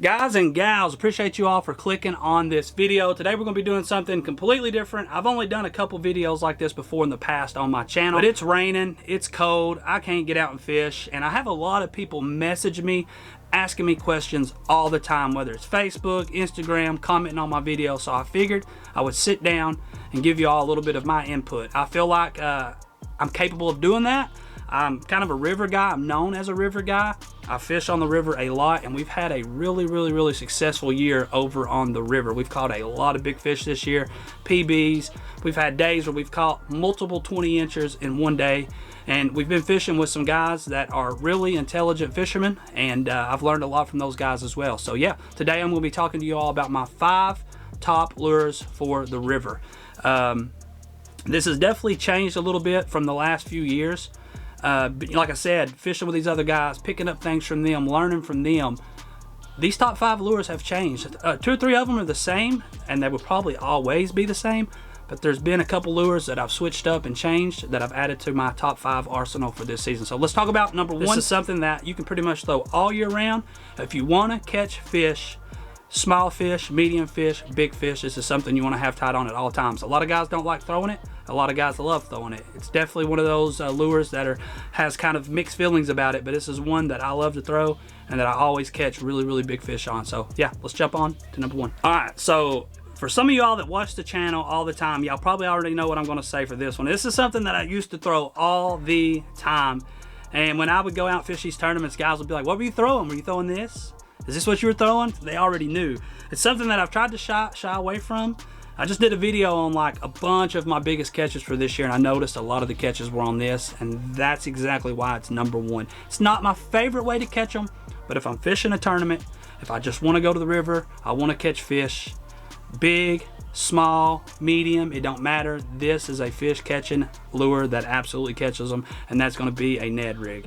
Guys and gals, appreciate you all for clicking on this video. Today we're going to be doing something completely different. I've only done a couple videos like this before in the past on my channel, but it's raining, it's cold, I can't get out and fish, and I have a lot of people message me asking me questions all the time, whether it's Facebook, Instagram, commenting on my videos. So I figured I would sit down and give you all a little bit of my input. I feel like I'm capable of doing that. I'm kind of a river guy. I'm known as a river guy. I fish on the river a lot, and we've had a really successful year over on the river. We've caught a lot of big fish this year, PBs. We've had days where we've caught multiple 20 inchers in one day, and we've been fishing with some guys that are really intelligent fishermen, and I've learned a lot from those guys as well. So yeah, today I'm going to be talking to you all about my 5 top lures for the river. This has definitely changed a little bit from the last few years. Like I said, fishing with these other guys, picking up things from them, learning from them. These top 5 lures have changed. 2 or 3 of them are the same, and they will probably always be the same, but there's been a couple lures that I've switched up and changed that I've added to my top 5 arsenal for this season. So let's talk about number 1. This is something that you can pretty much throw all year round. If you want to catch fish, small fish, medium fish, big fish, this is something you want to have tied on at all times. A lot of guys don't like throwing it. A lot of guys love throwing it. It's definitely one of those lures that has kind of mixed feelings about it, but this is one that I love to throw and that I always catch really big fish on. So yeah, let's jump on to number 1. All right, so for some of y'all that watch the channel all the time, y'all probably already know what I'm going to say for this one. This is something that I used to throw all the time, and when I would go out and fish these tournaments, guys would be like, what were you throwing? Were you throwing this? Is this what you were throwing? They already knew. It's something that I've tried to shy away from. I just did a video on like a bunch of my biggest catches for this year, and I noticed a lot of the catches were on this, and that's exactly why it's number 1. It's not my favorite way to catch them, but if I'm fishing a tournament, if I just want to go to the river, I want to catch fish, big, small, medium, it don't matter. This is a fish catching lure that absolutely catches them, and that's going to be a Ned rig.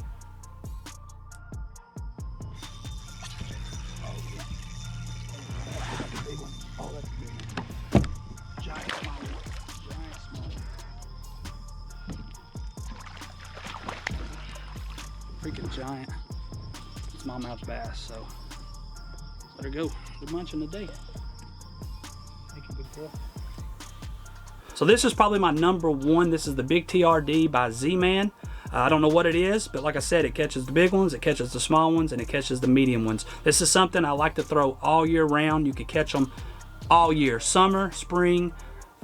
Freaking giant smallmouth bass, so let her go. They're munching today. Thank you, big girl. So this is probably my number 1. This is the Big TRD by Z-Man. I don't know what it is, but like I said, it catches the big ones, it catches the small ones, and it catches the medium ones. This is something I like to throw all year round. You can catch them all year, summer, spring,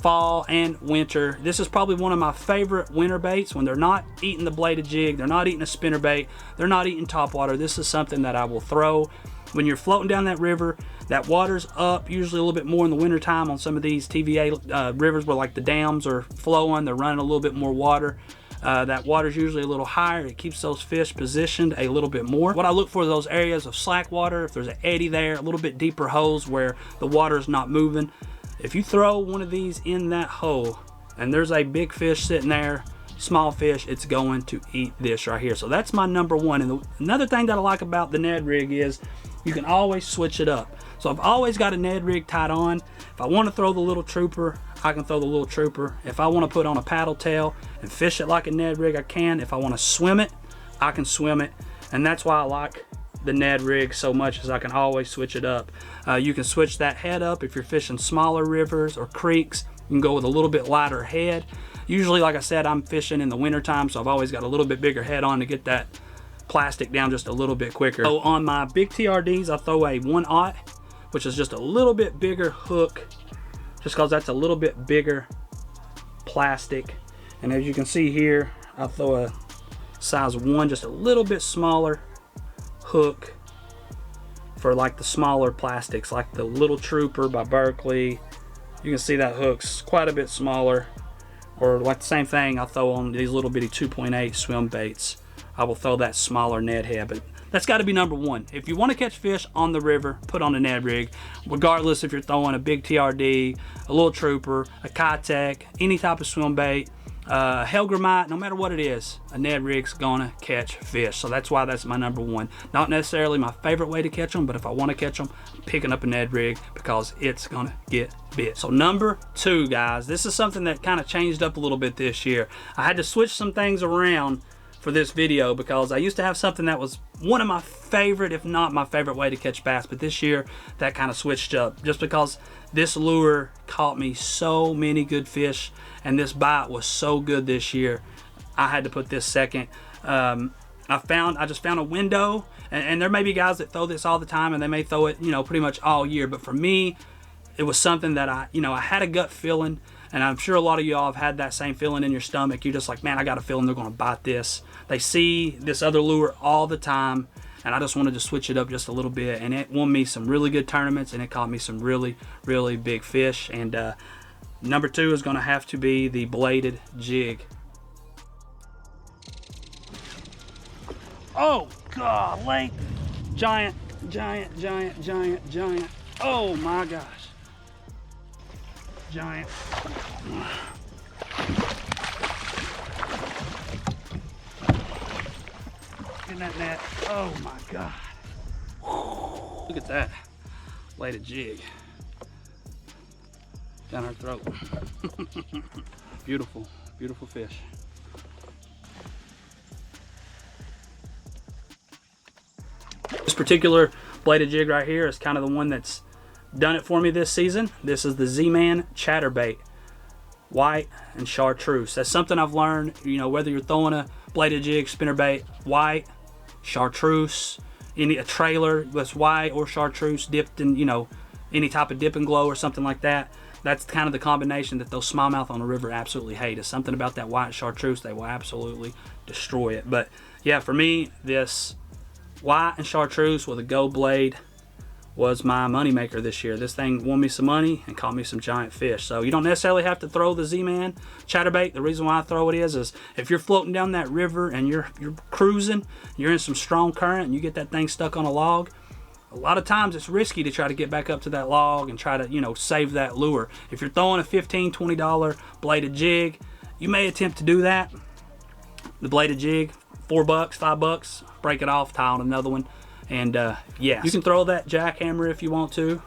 fall, and winter. This is probably one of my favorite winter baits when they're not eating the bladed jig, they're not eating a spinner bait, they're not eating topwater. This is something that I will throw when you're floating down that river. That water's up usually a little bit more in the winter time on some of these TVA rivers where like the dams are flowing, they're running a little bit more water. That water's usually a little higher. It keeps those fish positioned a little bit more. What I look for is those areas of slack water, if there's an eddy there, a little bit deeper holes where the water's not moving. If you throw one of these in that hole and there's a big fish sitting there, small fish, it's going to eat this right here. So that's my number 1. And another thing that I like about the Ned rig is you can always switch it up. So I've always got a Ned rig tied on. If I want to throw the little trooper, I can throw the little trooper. If I want to put on a paddle tail and fish it like a Ned rig, I can. If I want to swim it, I can swim it. And that's why I like the Ned rig so much, is I can always switch it up. You can switch that head up if you're fishing smaller rivers or creeks. You can go with a little bit lighter head. Usually, like I said, I'm fishing in the winter time, so I've always got a little bit bigger head on to get that plastic down just a little bit quicker. So on my big TRDs, I throw a 1/0, which is just a little bit bigger hook, just because that's a little bit bigger plastic. And as you can see here, I throw a size 1, just a little bit smaller hook for like the smaller plastics, like the Little Trooper by Berkeley. You can see that hook's quite a bit smaller. Or like the same thing I throw on these little bitty 2.8 swim baits. I will throw that smaller Ned head, but that's got to be number 1. If you want to catch fish on the river, put on a Ned rig, regardless if you're throwing a big TRD, a Little Trooper, a Kitech, any type of swim bait, Helgramite, no matter what it is, a Ned rig's gonna catch fish. So that's why that's my number 1. Not necessarily my favorite way to catch them, but if I want to catch them, I'm picking up a Ned rig because it's gonna get bit. So number 2, guys, this is something that kind of changed up a little bit this year. I had to switch some things around for this video, because I used to have something that was one of my favorite, if not my favorite way to catch bass, but this year that kind of switched up, just because this lure caught me so many good fish and this bite was so good this year. I had to put this second. I just found a window, and there may be guys that throw this all the time and they may throw it, you know, pretty much all year, but for me, it was something that I had a gut feeling, and I'm sure a lot of y'all have had that same feeling in your stomach. You're just like, man, I got a feeling they're gonna bite this. They see this other lure all the time, and I just wanted to switch it up just a little bit, and it won me some really good tournaments, and it caught me some really, really big fish. And number 2 is gonna have to be the bladed jig. Oh, golly. Giant, giant, giant, giant, giant. Oh my gosh. Giant. In that net. Oh my God. Look at that. Bladed jig. Down her throat. Beautiful, beautiful fish. This particular bladed jig right here is kind of the one that's done it for me this season. This is the Z-Man chatterbait, white and chartreuse. That's something I've learned, you know, whether you're throwing a bladed jig, spinnerbait, white, chartreuse, a trailer that's white or chartreuse dipped in, you know, any type of dip and glow or something like that. That's kind of the combination that those smallmouth on the river absolutely hate. Is something about that white chartreuse, they will absolutely destroy it. But yeah, for me, this white and chartreuse with a gold blade was my money maker this year. This thing won me some money and caught me some giant fish. So you don't necessarily have to throw the Z-Man chatterbait. The reason why I throw it is if you're floating down that river and you're cruising, you're in some strong current and you get that thing stuck on a log, a lot of times it's risky to try to get back up to that log and try to, you know, save that lure. If you're throwing a $15, $20 bladed jig, you may attempt to do that. The bladed jig, $4, $5, break it off, tie on another one. And yeah, you can throw that jackhammer if you want to.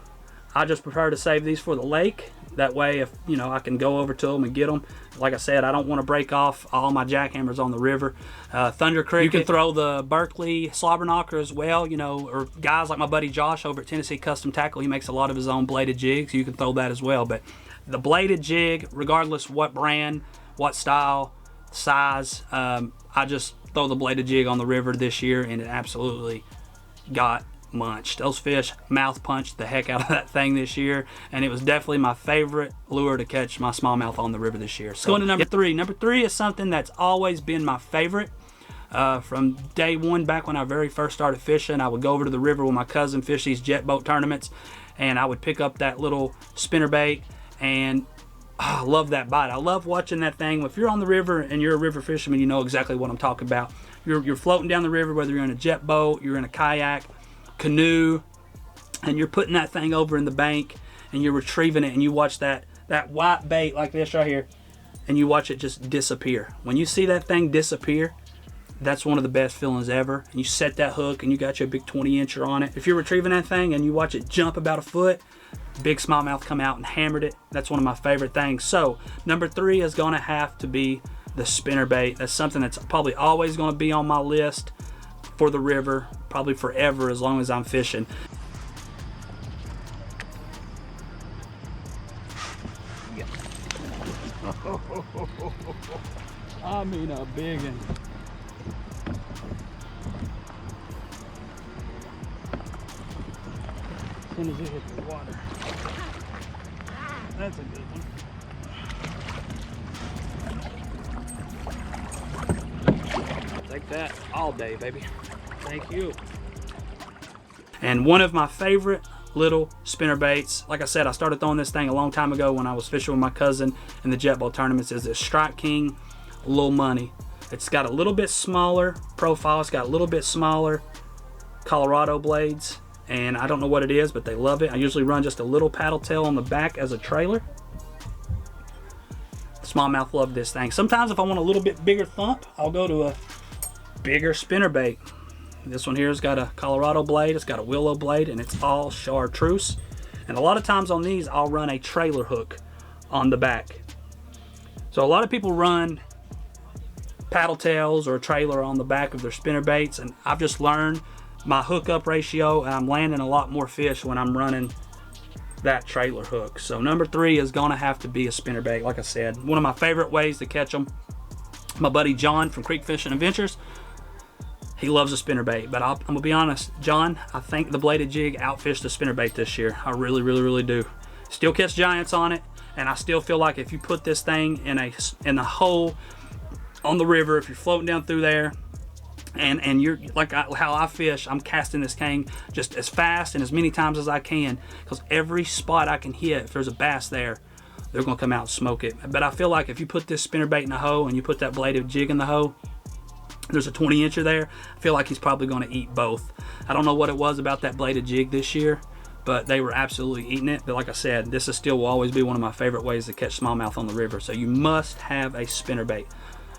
I just prefer to save these for the lake. That way, if you know, I can go over to them and get them. Like I said, I don't want to break off all my jackhammers on the river. Thunder Cricket. You can throw the Berkeley slobber knocker as well, you know, or guys like my buddy Josh over at Tennessee Custom Tackle. He makes a lot of his own bladed jigs. You can throw that as well. But the bladed jig, regardless what brand, what style, size, I just throw the bladed jig on the river this year, and it absolutely got munched. Those fish mouth punched the heck out of that thing this year, and it was definitely my favorite lure to catch my smallmouth on the river this year. So going to number 3. Number 3 is something that's always been my favorite. From day one, back when I very first started fishing, I would go over to the river with my cousin, fish these jet boat tournaments, and I would pick up that little spinnerbait, and I love that bite. I love watching that thing. If you're on the river and you're a river fisherman, you know exactly what I'm talking about. You're floating down the river, whether you're in a jet boat, you're in a kayak, canoe, and you're putting that thing over in the bank and you're retrieving it, and you watch that white bait like this right here, and you watch it just disappear. When you see that thing disappear, that's one of the best feelings ever. And you set that hook and you got your big 20-incher on it. If you're retrieving that thing and you watch it jump about a foot, big smallmouth come out and hammered it. That's one of my favorite things. So number 3 is gonna have to be the spinnerbait. That's something that's probably always gonna be on my list for the river, probably forever, as long as I'm fishing. Yeah. I mean a big one. As soon as it hits the water. That's a good one. Take that all day, baby. Thank you. And one of my favorite little spinnerbaits, like I said, I started throwing this thing a long time ago when I was fishing with my cousin in the jet boat tournaments, is this Strike King Little Money. It's got a little bit smaller profile. It's got a little bit smaller Colorado blades, and I don't know what it is, but they love it. I usually run just a little paddle tail on the back as a trailer. Smallmouth love this thing. Sometimes if I want a little bit bigger thump, I'll go to a bigger spinnerbait. This one here has got a Colorado blade, it's got a willow blade, and it's all chartreuse. And a lot of times on these, I'll run a trailer hook on the back. So a lot of people run paddle tails or a trailer on the back of their spinner baits, and I've just learned my hookup ratio, and I'm landing a lot more fish when I'm running that trailer hook. So number 3 is gonna have to be a spinnerbait. Like I said, one of my favorite ways to catch them. My buddy John from Creek Fishing Adventures, he loves a spinnerbait, but I'm gonna be honest, John, I think the bladed jig outfished the spinnerbait this year. I really do. Still catch giants on it, and I still feel like if you put this thing in a hole on the river, if you're floating down through there, and you're like how I fish, I'm casting this cane just as fast and as many times as I can, because every spot I can hit, if there's a bass there, they're gonna come out and smoke it. But I feel like if you put this spinnerbait in the hole and you put that bladed jig in the hole, there's a 20-incher there, I feel like he's probably gonna eat both. I don't know what it was about that bladed jig this year, but they were absolutely eating it. But like I said, this is still will always be one of my favorite ways to catch smallmouth on the river. So you must have a spinnerbait,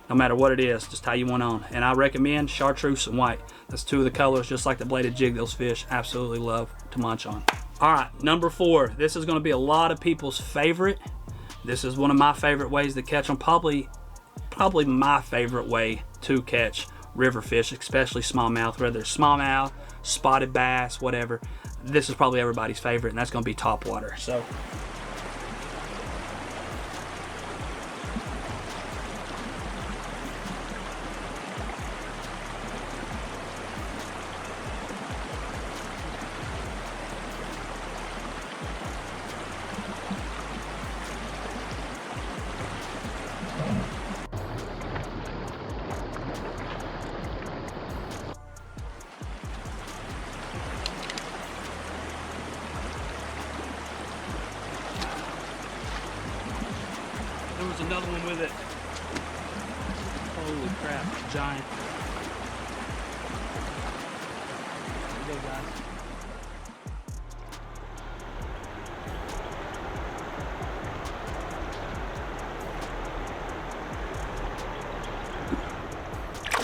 no matter what it is, just how you want on. And I recommend chartreuse and white. That's 2 of the colors, just like the bladed jig those fish absolutely love to munch on. All right, number 4. This is gonna be a lot of people's favorite. This is one of my favorite ways to catch them. Probably my favorite way to catch river fish, especially smallmouth, whether it's smallmouth, spotted bass, whatever. This is probably everybody's favorite, and that's gonna be topwater. So there was another one with it. Holy crap, giant. There you go, guys.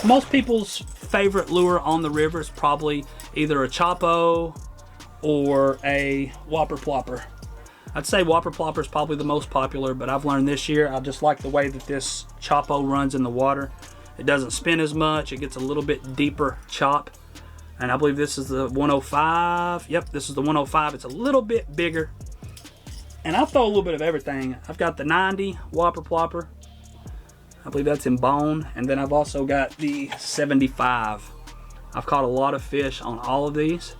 Most people's favorite lure on the river is probably either a Chopo or a Whopper Plopper. I'd say Whopper Plopper is probably the most popular, but I've learned this year I just like the way that this Chopo runs in the water. It doesn't spin as much, it gets a little bit deeper chop. And I believe this is the 105. Yep, this is the 105. It's a little bit bigger. And I'll throw a little bit of everything. I've got the 90 Whopper Plopper. I believe that's in bone. And then I've also got the 75. I've caught a lot of fish on all of these.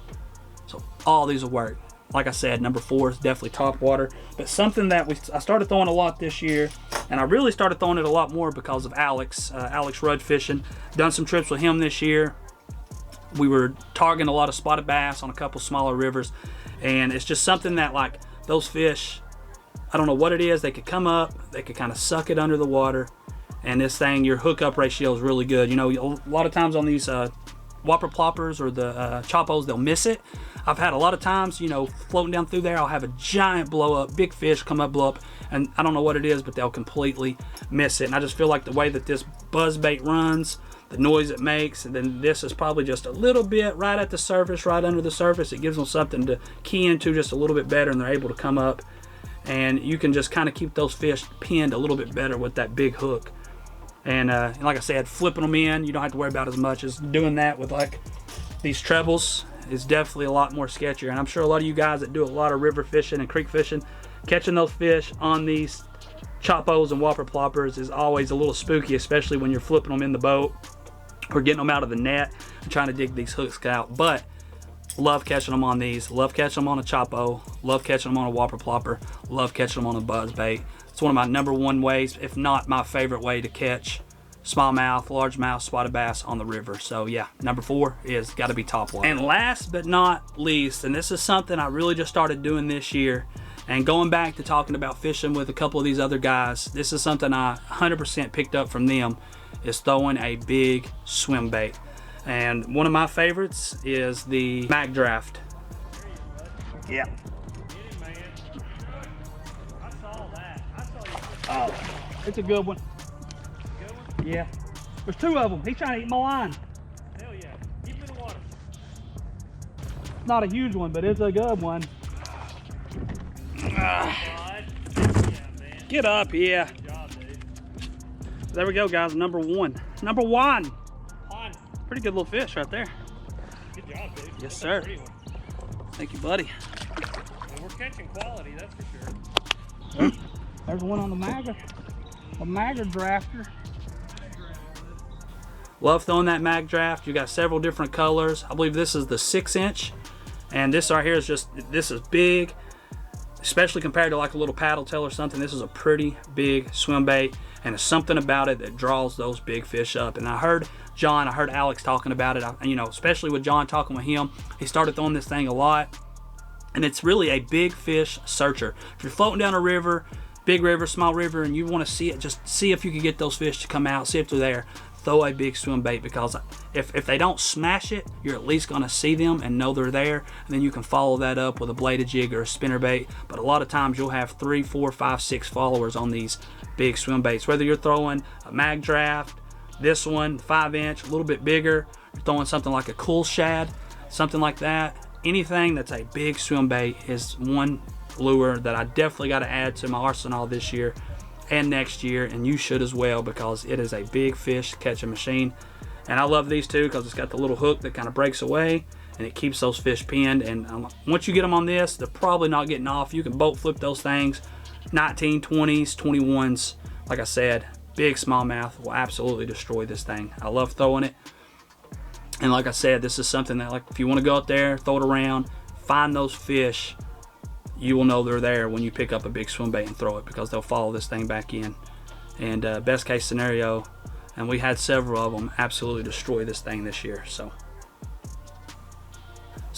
So all these will work. Like I said, number 4 is definitely topwater. But something that I started throwing a lot this year, and I really started throwing it a lot more because of Alex Rudd Fishing. Done some trips with him this year. We were targeting a lot of spotted bass on a couple smaller rivers, and it's just something that, like, those fish, I don't know what it is, they could come up, they could kind of suck it under the water, and this thing, your hookup ratio is really good. You know, a lot of times on these Whopper Ploppers or the Chopos, they'll miss it. I've had a lot of times, you know, floating down through there, I'll have a giant blow up, big fish come up, blow up, and I don't know what it is, but they'll completely miss it. And I just feel like the way that this buzz bait runs, the noise it makes, and then this is probably just a little bit right at the surface, right under the surface. It gives them something to key into just a little bit better, and they're able to come up, and you can just kind of keep those fish pinned a little bit better with that big hook. And like I said, flipping them in, you don't have to worry about as much as doing that with like these trebles. Is definitely a lot more sketchier. And I'm sure a lot of you guys that do a lot of river fishing and creek fishing, catching those fish on these Chopos and Whopper Ploppers is always a little spooky, especially when you're flipping them in the boat or getting them out of the net and trying to dig these hooks out. But love catching them on these, love catching them on a Chopo, love catching them on a Whopper Plopper, love catching them on a buzz bait. It's one of my number 1 ways, if not my favorite way, to catch smallmouth, largemouth, spotted bass on the river. So yeah, number 4 is got to be topwater. And last but not least, and this is something I really just started doing this year, and going back to talking about fishing with a couple of these other guys, this is something I 100% picked up from them, is throwing a big swim bait. And one of my favorites is the Mag Draft. Yeah. Oh, it's a good one. Yeah, there's 2 of them. He's trying to eat my line. Hell yeah, keep him in the water. Not a huge one, but it's a good one. Get up, yeah. Good job, dude. There we go, guys, number 1. Number 1. On. Pretty good little fish right there. Good job, dude. Yes, That's sir. a pretty one. Thank you, buddy. And we're catching quality, that's for sure. There's one on the magger drafter. Love throwing that mag draft. You got several different colors. I believe this is the 6-inch, and this right here is this is big, especially compared to like a little paddle tail or something. This is a pretty big swim bait, and there's something about it that draws those big fish up. And I heard Alex talking about it. You know, especially with John talking with him, he started throwing this thing a lot, and it's really a big fish searcher. If you're floating down a river, big river, small river, and you want to see it, just see if you can get those fish to come out, see if they're there. Throw a big swim bait, because if they don't smash it, you're at least going to see them and know they're there, and then you can follow that up with a bladed jig or a spinner bait. But a lot of times you'll have 3, 4, 5, 6 followers on these big swim baits. Whether you're throwing a mag draft, this one 5-inch, a little bit bigger, you're throwing something like a cool shad, something like that, anything that's a big swim bait is one lure that I definitely got to add to my arsenal this year and next year, and you should as well, because it is a big fish catching machine. And I love these too because it's got the little hook that kind of breaks away and it keeps those fish pinned. And once you get them on this, they're probably not getting off. You can boat flip those things, 19, 20s, 21s. Like I said, big smallmouth will absolutely destroy this thing. I love throwing it. And like I said, this is something that, like, if you want to go out there, throw it around, find those fish, you will know they're there when you pick up a big swim bait and throw it, because they'll follow this thing back in. And best case scenario, and we had several of them absolutely destroy this thing this year. So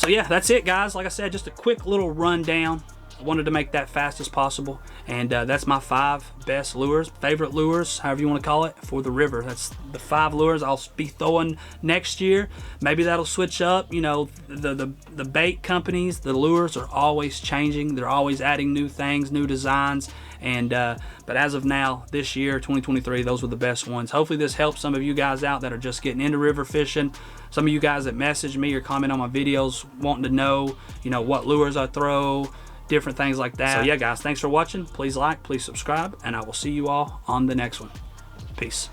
yeah, that's it, guys. Like I said, just a quick little rundown. I wanted to make that fast as possible, and that's my 5 best lures, favorite lures, however you want to call it, for the river. That's the 5 lures I'll be throwing next year. Maybe that'll switch up. You know, the bait companies, the lures are always changing. They're always adding new things, new designs, and but as of now, this year, 2023, those were the best ones. Hopefully this helps some of you guys out that are just getting into river fishing. Some of you guys that message me or comment on my videos wanting to know, you know, what lures I throw, different things like that. So yeah, guys, thanks for watching. Please like, please subscribe, and I will see you all on the next one. Peace.